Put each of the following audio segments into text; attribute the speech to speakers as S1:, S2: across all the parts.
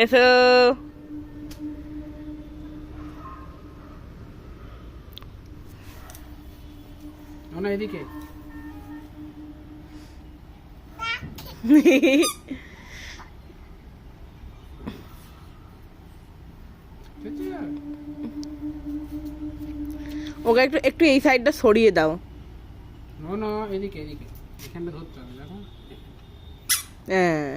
S1: এসো।
S2: না এদিকে
S1: ওকে একটু একটু এই সাইডটা সরিয়ে দাও।
S2: না এদিকে এদিকে এখানটা ধরতে হবে দেখো।
S1: হ্যাঁ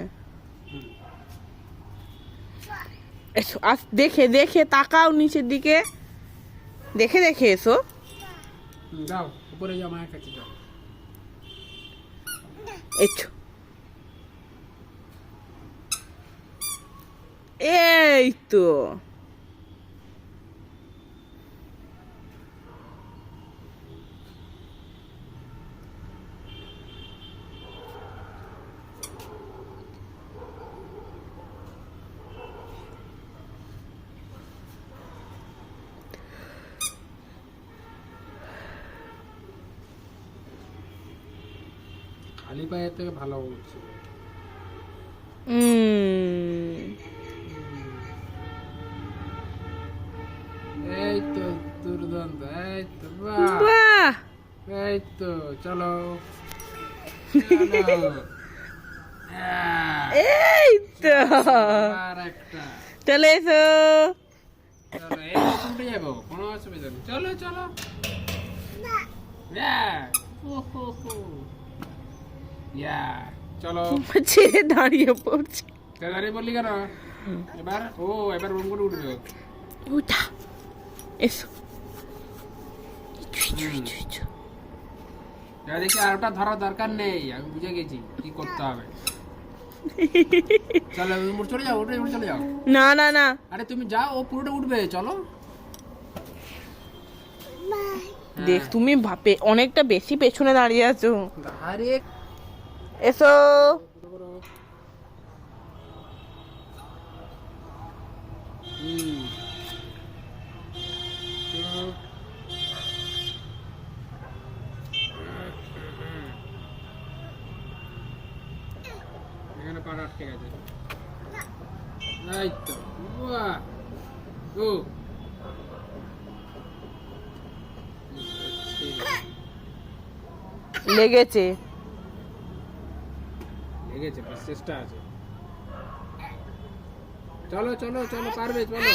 S1: এসো, আস দেখে দেখে তাকাও নিচের দিকে, দেখে দেখে এসো।
S2: যাও উপরে যাও, মায়ের কাছে যাও।
S1: এসো, এই তো।
S2: খালি পায়ের থেকে ভালো উঠছে। এই তো দুর্দান্ত, এই তো বাহ,
S1: বাহ,
S2: এই তো চলো চলো।
S1: এই তো।
S2: আর একটা
S1: চলে এসো।
S2: চলো, এই তো উঠে যাবো, কোনো অসুবিধা নেই। চলো চলো। চলো
S1: ছেড়ে দাঁড়িয়ে পড়ছে।
S2: দাঁড়িয়ে বললি কেন? এবার এবার রুম করে উঠবে।
S1: উঠা, এসো।
S2: দেখি আর ওটা ধরার দরকার নেই, আমি বুঝে গেছি কি করতে হবে। চলো চলে যাও, উঠে চলে যাও।
S1: না না না,
S2: আরে তুমি যাও, ও পুরোটা উঠবে। চলো
S1: দেখ তুমি অনেকটা বেশি পেছনে দাঁড়িয়ে আছো।
S2: আরে
S1: এসো।
S2: এখানে পা আটকে গেছে। এই তো বাহ, ও
S1: লেগেছে।
S2: লেগেছে, চেষ্টা আছে। চলো চলো চলো, পারবে, চলো।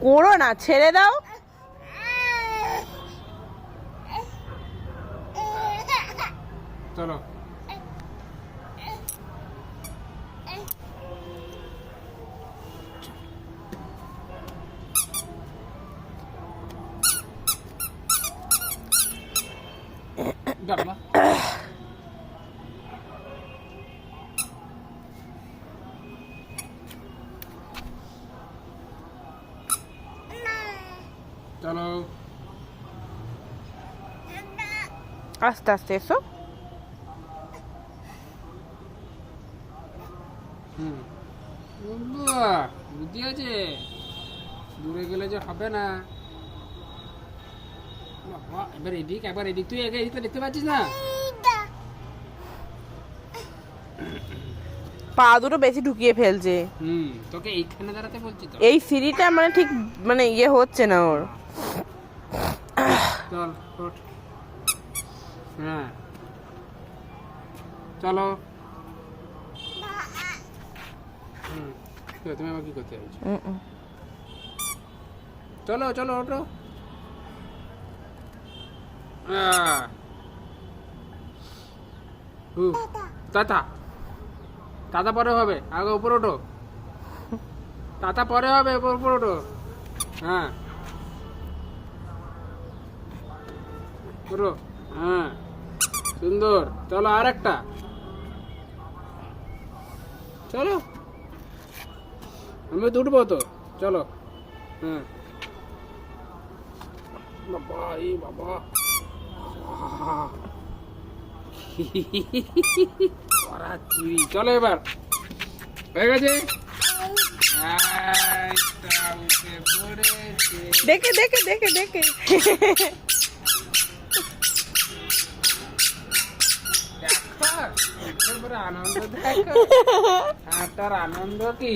S1: করো না, ছেড়ে দাও।
S2: চলো বাবা, চলো।
S1: আস্তে আস্তে এসো।
S2: বাহ, বুদ্ধি আছে, দূরে গেলে যে হবে না। বাবা, এবার এদিক একবার এদিক, তুই এদিকটা দেখতে পাচ্ছিস না?
S1: পা দুটো বেশি ঢুকিয়ে ফেলছে।
S2: তোকে এইখানে দাঁড়াতে বলছি তো।
S1: এই সিঁড়িটা মানে ঠিক মানে ইয়ে হচ্ছে না ওর।
S2: চল ওঠ। হ্যাঁ চলো। তুমি আবার কি করতে চাইছো? চলো চলো ওঠো। তাতা তাতা পরে হবে, আগে উপর ওঠো। তাতা পরে হবে, উপর ওঠো। হ্যাঁ ওঠো, হ্যাঁ সুন্দর। চলো আর একটা, চলো আমি তো উঠবো তো। চলো, হ্যাঁ বাবা, এই বাবা চলো এবার হয়ে গেছে।
S1: দেখে দেখে দেখে দেখে
S2: দেখো তারপরে আনন্দ দেখো। আর তার আনন্দ কি